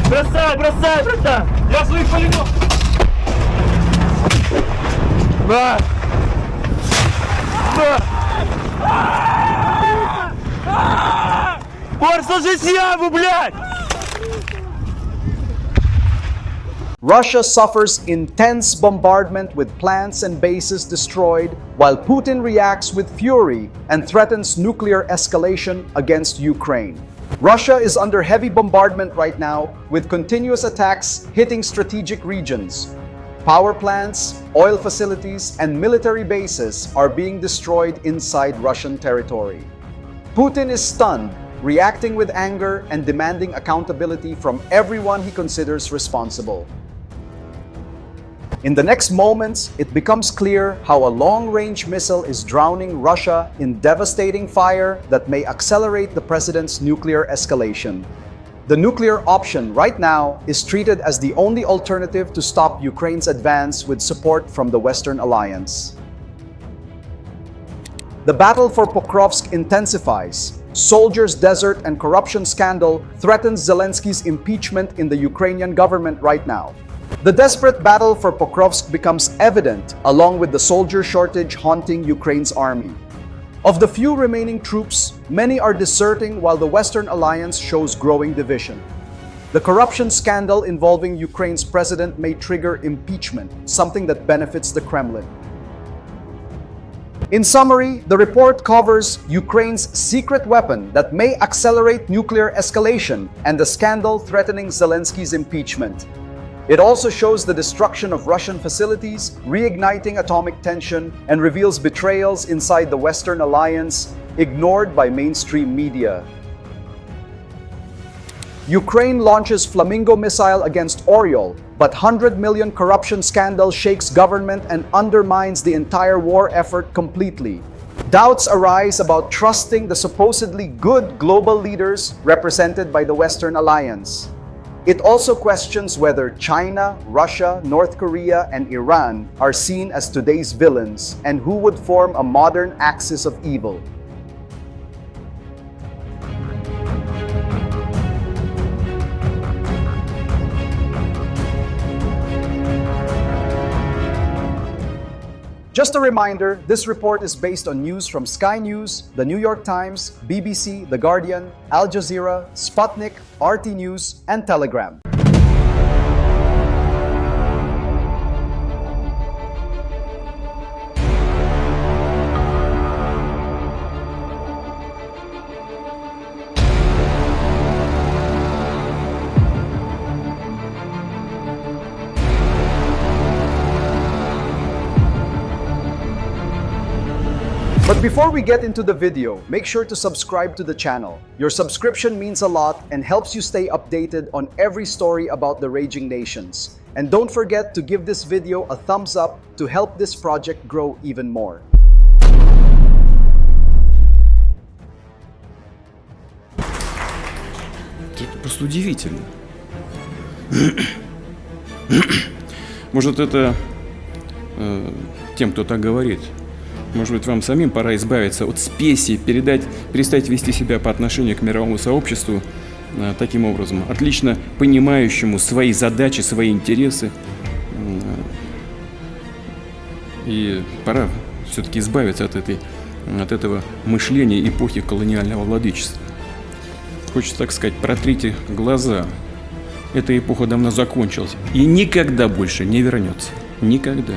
Бросай, бросай, братан! Я своих полегу! На! На! Борь, сложись яму, блядь! Russia suffers intense bombardment with plants and bases destroyed, while Putin reacts with fury and threatens nuclear escalation against Ukraine. Russia is under heavy bombardment right now, with continuous attacks hitting strategic regions. Power plants, oil facilities, and military bases are being destroyed inside Russian territory. Putin is stunned, reacting with anger and demanding accountability from everyone he considers responsible. In the next moments, it becomes clear how a long-range missile is drowning Russia in devastating fire that may accelerate the president's nuclear escalation. The nuclear option right now is treated as the only alternative to stop Ukraine's advance with support from the Western alliance. The battle for Pokrovsk intensifies. Soldiers' desert and corruption scandal threatens Zelensky's impeachment in the Ukrainian government right now. The desperate battle for Pokrovsk becomes evident along with the soldier shortage haunting Ukraine's army. Of the few remaining troops, many are deserting while the Western alliance shows growing division. The corruption scandal involving Ukraine's president may trigger impeachment, something that benefits the Kremlin. In summary, the report covers Ukraine's secret weapon that may accelerate nuclear escalation and the scandal threatening Zelensky's impeachment. It also shows the destruction of Russian facilities, reigniting atomic tension, and reveals betrayals inside the Western alliance, ignored by mainstream media. Ukraine launches Flamingo missile against Oriol, but 100 million corruption scandal shakes government and undermines the entire war effort completely. Doubts arise about trusting the supposedly good global leaders represented by the Western alliance. It also questions whether China, Russia, North Korea, and Iran are seen as today's villains and who would form a modern axis of evil. Just a reminder, this report is based on news from Sky News, The New York Times, BBC, The Guardian, Al Jazeera, Sputnik, RT News, and Telegram. But before we get into the video, make sure to subscribe to the channel. Your subscription means a lot and helps you stay updated on every story about the raging nations. And don't forget to give this video a thumbs up to help this project grow even more. Это просто удивительно. Может, это тем, кто так говорит. Может быть, вам самим пора избавиться от спеси, перестать вести себя по отношению к мировому сообществу таким образом, отлично понимающему свои задачи, свои интересы. И пора все-таки избавиться от этого мышления эпохи колониального владычества. Хочется, так сказать, протрите глаза. Эта эпоха давно закончилась и никогда больше не вернется. Никогда.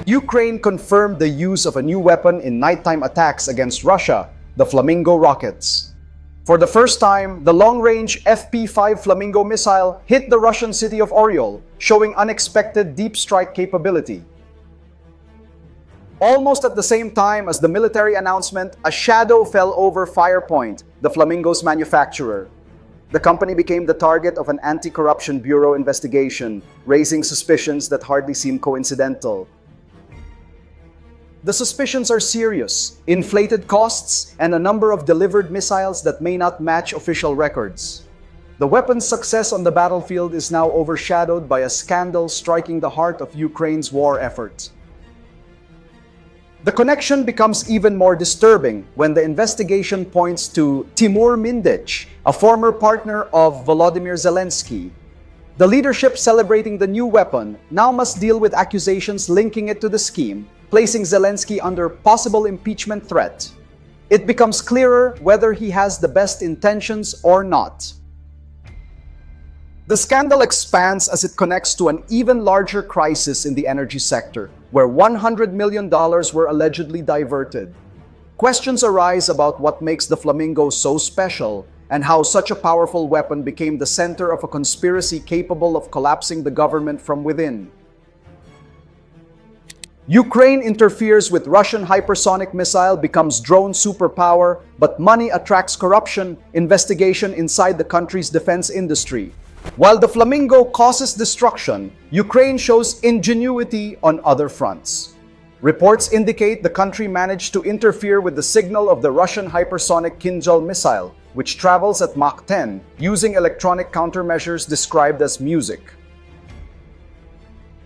Ukraine confirmed the use of a new weapon in nighttime attacks against Russia, the Flamingo rockets. For the first time, the long-range FP-5 Flamingo missile hit the Russian city of Oriol, showing unexpected deep strike capability. Almost at the same time as the military announcement, a shadow fell over Firepoint, the Flamingo's manufacturer. The company became the target of an anti-corruption bureau investigation, raising suspicions that hardly seem coincidental. The suspicions are serious: inflated costs and a number of delivered missiles that may not match official records. The weapon's success on the battlefield is now overshadowed by a scandal striking the heart of Ukraine's war effort. The connection becomes even more disturbing when the investigation points to Timur Mindich, a former partner of Volodymyr Zelensky. The leadership celebrating the new weapon now must deal with accusations linking it to the scheme, placing Zelensky under possible impeachment threat. It becomes clearer whether he has the best intentions or not. The scandal expands as it connects to an even larger crisis in the energy sector, where $100 million were allegedly diverted. Questions arise about what makes the Flamingo so special and how such a powerful weapon became the center of a conspiracy capable of collapsing the government from within. Ukraine interferes with Russian hypersonic missile, becomes drone superpower, but money attracts corruption investigation inside the country's defense industry. While the Flamingo causes destruction, Ukraine shows ingenuity on other fronts. Reports indicate the country managed to interfere with the signal of the Russian hypersonic Kinzhal missile, which travels at Mach 10, using electronic countermeasures described as music.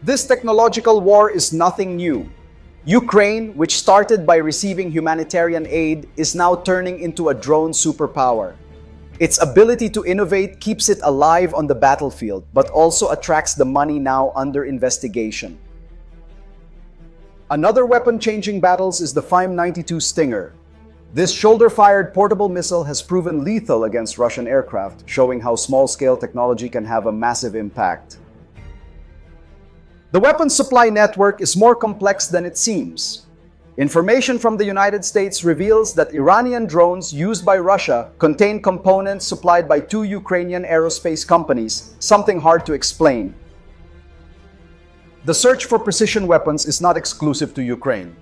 This technological war is nothing new. Ukraine, which started by receiving humanitarian aid, is now turning into a drone superpower. Its ability to innovate keeps it alive on the battlefield, but also attracts the money now under investigation. Another weapon changing battles is the FIM-92 Stinger. This shoulder-fired portable missile has proven lethal against Russian aircraft, showing how small-scale technology can have a massive impact. The weapons supply network is more complex than it seems. Information from the United States reveals that Iranian drones used by Russia contain components supplied by two Ukrainian aerospace companies, something hard to explain. The search for precision weapons is not exclusive to Ukraine.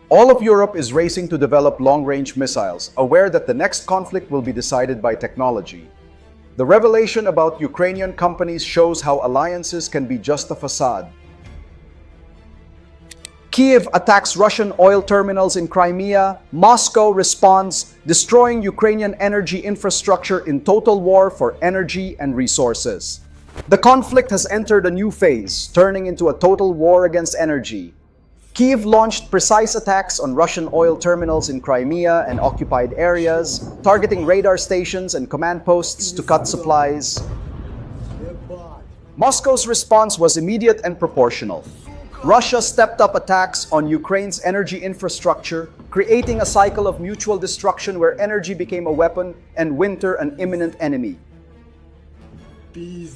All of Europe is racing to develop long-range missiles, aware that the next conflict will be decided by technology. The revelation about Ukrainian companies shows how alliances can be just a facade. Kyiv attacks Russian oil terminals in Crimea. Moscow responds, destroying Ukrainian energy infrastructure in total war for energy and resources. The conflict has entered a new phase, turning into a total war against energy. Kyiv launched precise attacks on Russian oil terminals in Crimea and occupied areas, targeting radar stations and command posts to cut supplies. Moscow's response was immediate and proportional. Russia stepped up attacks on Ukraine's energy infrastructure, creating a cycle of mutual destruction where energy became a weapon and winter an imminent enemy.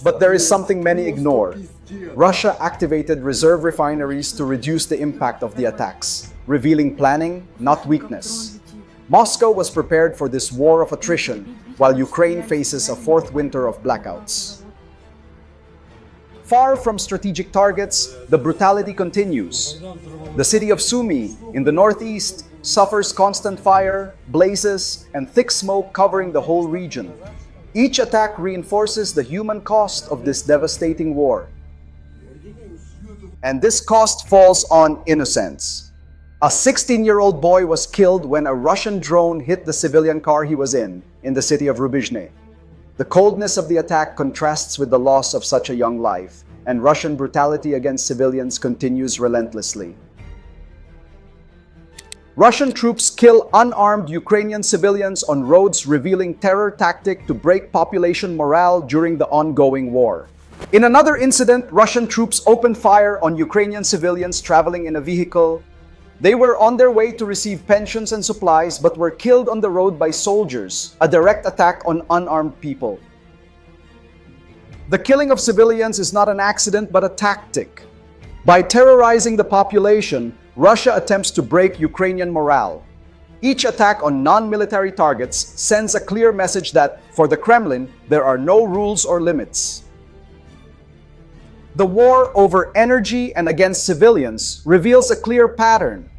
But there is something many ignore. Russia activated reserve refineries to reduce the impact of the attacks, revealing planning, not weakness. Moscow was prepared for this war of attrition, while Ukraine faces a fourth winter of blackouts. Far from strategic targets, the brutality continues. The city of Sumy, in the northeast, suffers constant fire, blazes, and thick smoke covering the whole region. Each attack reinforces the human cost of this devastating war. And this cost falls on innocents. A 16-year-old boy was killed when a Russian drone hit the civilian car he was in the city of Rubizhne. The coldness of the attack contrasts with the loss of such a young life, and Russian brutality against civilians continues relentlessly. Russian troops kill unarmed Ukrainian civilians on roads, revealing terror tactic to break population morale during the ongoing war. In another incident, Russian troops opened fire on Ukrainian civilians traveling in a vehicle. They were on their way to receive pensions and supplies but were killed on the road by soldiers, a direct attack on unarmed people. The killing of civilians is not an accident but a tactic. By terrorizing the population, Russia attempts to break Ukrainian morale. Each attack on non-military targets sends a clear message that, for the Kremlin, there are no rules or limits. The war over energy and against civilians reveals a clear pattern.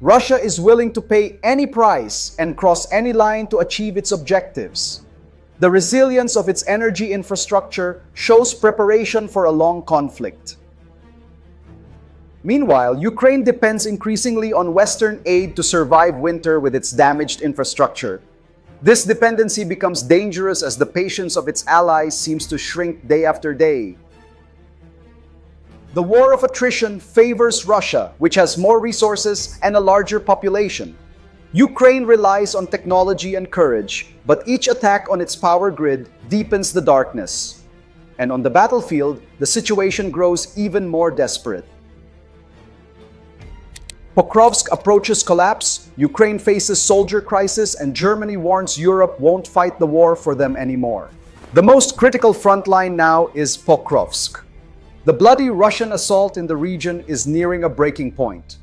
Russia is willing to pay any price and cross any line to achieve its objectives. The resilience of its energy infrastructure shows preparation for a long conflict. Meanwhile, Ukraine depends increasingly on Western aid to survive winter with its damaged infrastructure. This dependency becomes dangerous as the patience of its allies seems to shrink day after day. The war of attrition favors Russia, which has more resources and a larger population. Ukraine relies on technology and courage, but each attack on its power grid deepens the darkness. And on the battlefield, the situation grows even more desperate. Pokrovsk approaches collapse, Ukraine faces soldier crisis, and Germany warns Europe won't fight the war for them anymore. The most critical front line now is Pokrovsk. The bloody Russian assault in the region is nearing a breaking point.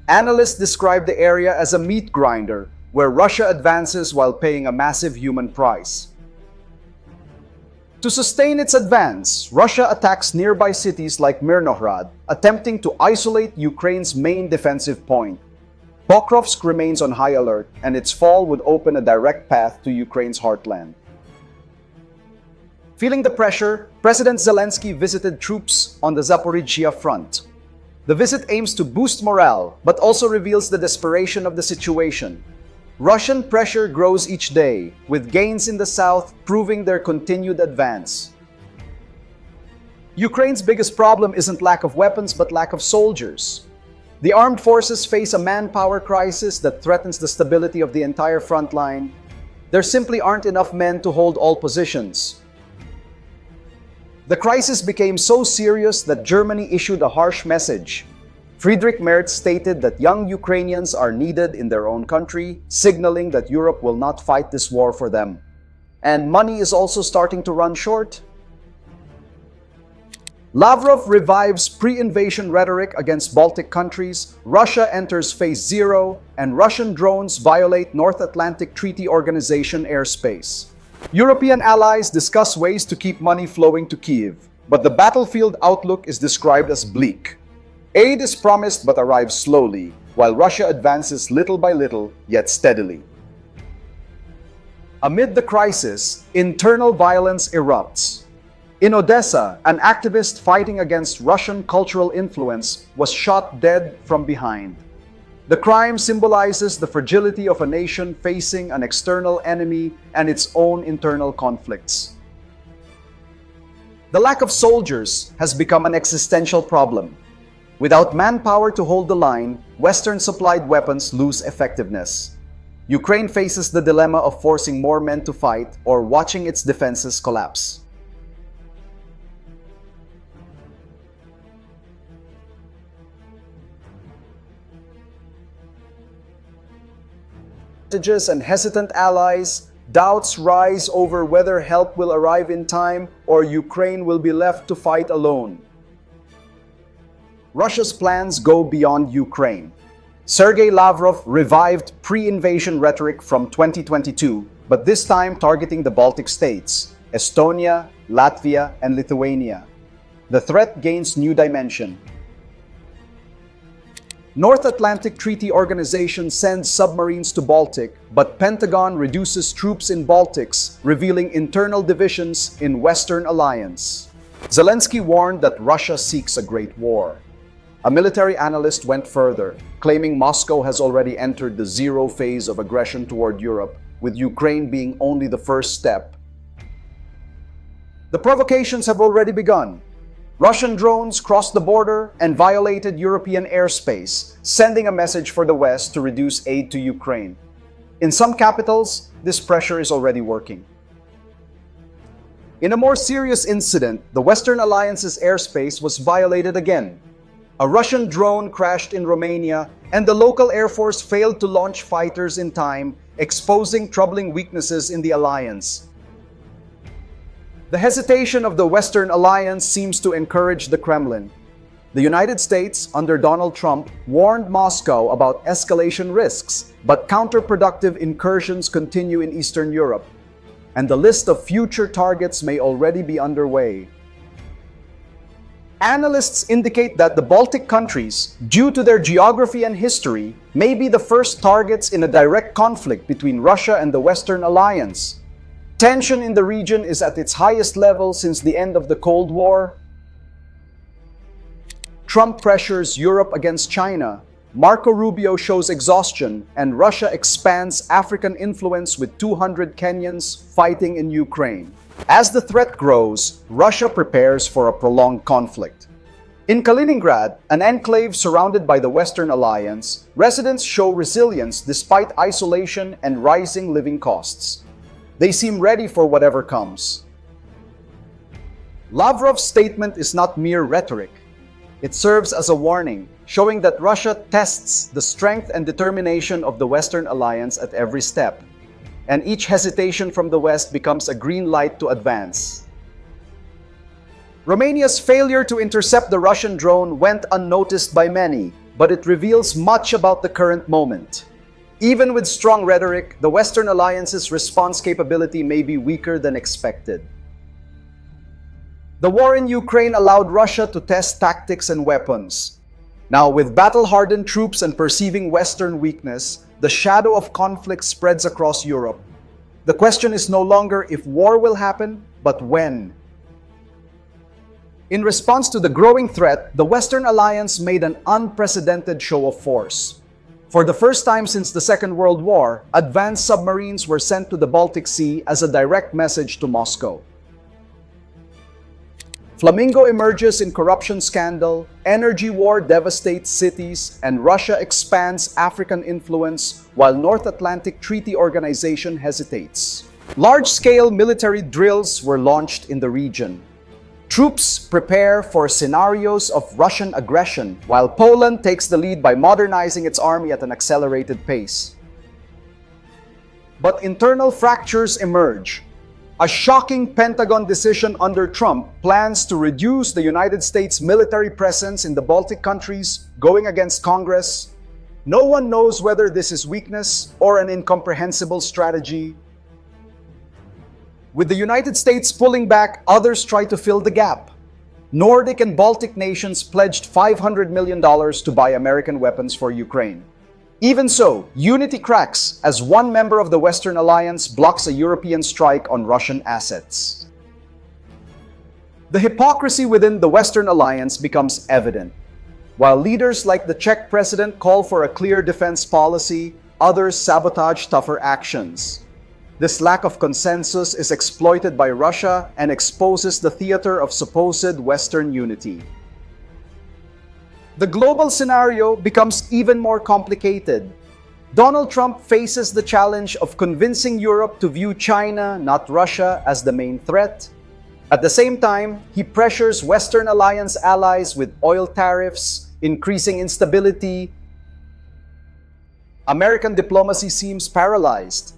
Analysts describe the area as a meat grinder, where Russia advances while paying a massive human price. To sustain its advance, Russia attacks nearby cities like Mirnohrad, attempting to isolate Ukraine's main defensive point. Pokrovsk remains on high alert, and its fall would open a direct path to Ukraine's heartland. Feeling the pressure, President Zelensky visited troops on the Zaporizhzhia front. The visit aims to boost morale, but also reveals the desperation of the situation. Russian pressure grows each day, with gains in the south proving their continued advance. Ukraine's biggest problem isn't lack of weapons but lack of soldiers. The armed forces face a manpower crisis that threatens the stability of the entire front line. There simply aren't enough men to hold all positions. The crisis became so serious that Germany issued a harsh message. Friedrich Merz stated that young Ukrainians are needed in their own country, signaling that Europe will not fight this war for them. And money is also starting to run short. Lavrov revives pre-invasion rhetoric against Baltic countries, Russia enters phase 0, and Russian drones violate North Atlantic Treaty Organization airspace. European allies discuss ways to keep money flowing to Kyiv, but the battlefield outlook is described as bleak. Aid is promised but arrives slowly, while Russia advances little by little, yet steadily. Amid the crisis, internal violence erupts. In Odessa, an activist fighting against Russian cultural influence was shot dead from behind. The crime symbolizes the fragility of a nation facing an external enemy and its own internal conflicts. The lack of soldiers has become an existential problem. Without manpower to hold the line, Western-supplied weapons lose effectiveness. Ukraine faces the dilemma of forcing more men to fight or watching its defenses collapse. And hesitant allies, doubts rise over whether help will arrive in time or Ukraine will be left to fight alone. Russia's plans go beyond Ukraine. Sergei Lavrov revived pre-invasion rhetoric from 2022, but this time targeting the Baltic states, Estonia, Latvia, and Lithuania. The threat gains new dimension. North Atlantic Treaty Organization sends submarines to Baltic, but Pentagon reduces troops in Baltics, revealing internal divisions in Western alliance. Zelensky warned that Russia seeks a great war. A military analyst went further, claiming Moscow has already entered the zero phase of aggression toward Europe, with Ukraine being only the first step. The provocations have already begun. Russian drones crossed the border and violated European airspace, sending a message for the West to reduce aid to Ukraine. In some capitals, this pressure is already working. In a more serious incident, the Western Alliance's airspace was violated again. A Russian drone crashed in Romania, and the local Air Force failed to launch fighters in time, exposing troubling weaknesses in the alliance. The hesitation of the Western Alliance seems to encourage the Kremlin. The United States, under Donald Trump, warned Moscow about escalation risks, but counterproductive incursions continue in Eastern Europe, and the list of future targets may already be underway. Analysts indicate that the Baltic countries, due to their geography and history, may be the first targets in a direct conflict between Russia and the Western Alliance. Tension in the region is at its highest level since the end of the Cold War. Trump pressures Europe against China. Marco Rubio shows exhaustion, and Russia expands African influence with 200 Kenyans fighting in Ukraine. As the threat grows, Russia prepares for a prolonged conflict. In Kaliningrad, an enclave surrounded by the Western Alliance, residents show resilience despite isolation and rising living costs. They seem ready for whatever comes. Lavrov's statement is not mere rhetoric. It serves as a warning, showing that Russia tests the strength and determination of the Western alliance at every step, and each hesitation from the West becomes a green light to advance. Romania's failure to intercept the Russian drone went unnoticed by many, but it reveals much about the current moment. Even with strong rhetoric, the Western alliance's response capability may be weaker than expected. The war in Ukraine allowed Russia to test tactics and weapons. Now, with battle-hardened troops and perceiving Western weakness, the shadow of conflict spreads across Europe. The question is no longer if war will happen, but when. In response to the growing threat, the Western alliance made an unprecedented show of force. For the first time since the Second World War, advanced submarines were sent to the Baltic Sea as a direct message to Moscow. Flamingo emerges in corruption scandal, energy war devastates cities, and Russia expands African influence while North Atlantic Treaty Organization hesitates. Large-scale military drills were launched in the region. Troops prepare for scenarios of Russian aggression, while Poland takes the lead by modernizing its army at an accelerated pace. But internal fractures emerge. A shocking Pentagon decision under Trump plans to reduce the United States military presence in the Baltic countries, going against Congress. No one knows whether this is weakness or an incomprehensible strategy. With the United States pulling back, others try to fill the gap. Nordic and Baltic nations pledged $500 million to buy American weapons for Ukraine. Even so, unity cracks as one member of the Western alliance blocks a European strike on Russian assets. The hypocrisy within the Western alliance becomes evident. While leaders like the Czech president call for a clear defense policy, others sabotage tougher actions. This lack of consensus is exploited by Russia and exposes the theater of supposed Western unity. The global scenario becomes even more complicated. Donald Trump faces the challenge of convincing Europe to view China, not Russia, as the main threat. At the same time, he pressures Western alliance allies with oil tariffs, increasing instability. American diplomacy seems paralyzed.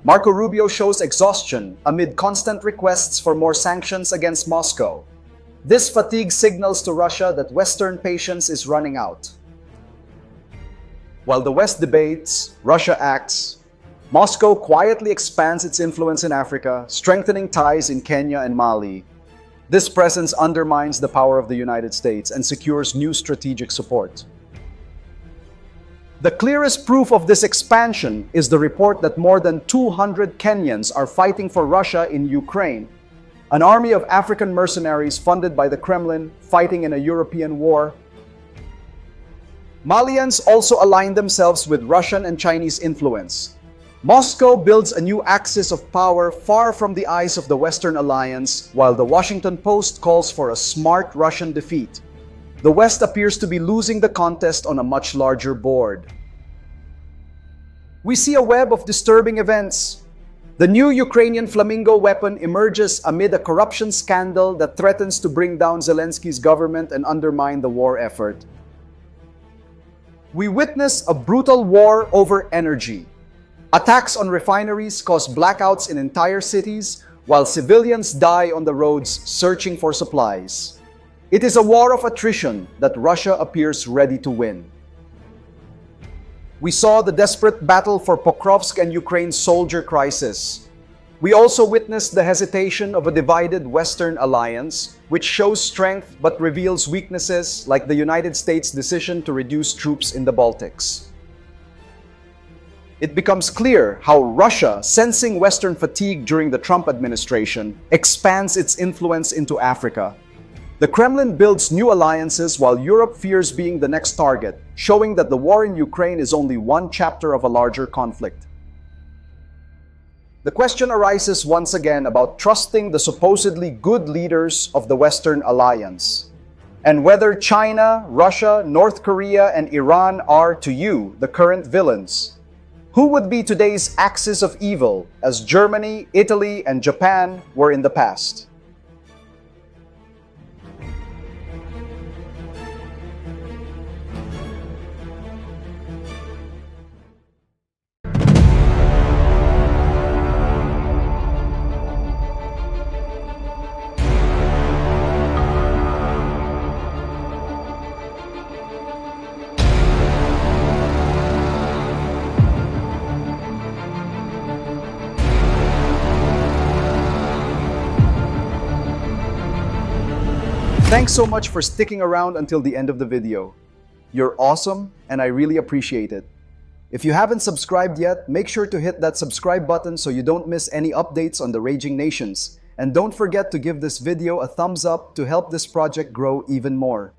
Marco Rubio shows exhaustion amid constant requests for more sanctions against Moscow. This fatigue signals to Russia that Western patience is running out. While the West debates, Russia acts. Moscow quietly expands its influence in Africa, strengthening ties in Kenya and Mali. This presence undermines the power of the United States and secures new strategic support. The clearest proof of this expansion is the report that more than 200 Kenyans are fighting for Russia in Ukraine, an army of African mercenaries funded by the Kremlin fighting in a European war. Malians also align themselves with Russian and Chinese influence. Moscow builds a new axis of power far from the eyes of the Western alliance, while the Washington Post calls for a smart Russian defeat. The West appears to be losing the contest on a much larger board. We see a web of disturbing events. The new Ukrainian Flamingo weapon emerges amid a corruption scandal that threatens to bring down Zelensky's government and undermine the war effort. We witness a brutal war over energy. Attacks on refineries cause blackouts in entire cities, while civilians die on the roads searching for supplies. It is a war of attrition that Russia appears ready to win. We saw the desperate battle for Pokrovsk and Ukraine's soldier crisis. We also witnessed the hesitation of a divided Western alliance, which shows strength but reveals weaknesses like the United States' decision to reduce troops in the Baltics. It becomes clear how Russia, sensing Western fatigue during the Trump administration, expands its influence into Africa. The Kremlin builds new alliances while Europe fears being the next target, showing that the war in Ukraine is only one chapter of a larger conflict. The question arises once again about trusting the supposedly good leaders of the Western alliance, and whether China, Russia, North Korea, and Iran are, to you, the current villains. Who would be today's axis of evil, as Germany, Italy, and Japan were in the past? Thanks so much for sticking around until the end of the video. You're awesome, and I really appreciate it. If you haven't subscribed yet, make sure to hit that subscribe button so you don't miss any updates on the raging nations. And don't forget to give this video a thumbs up to help this project grow even more.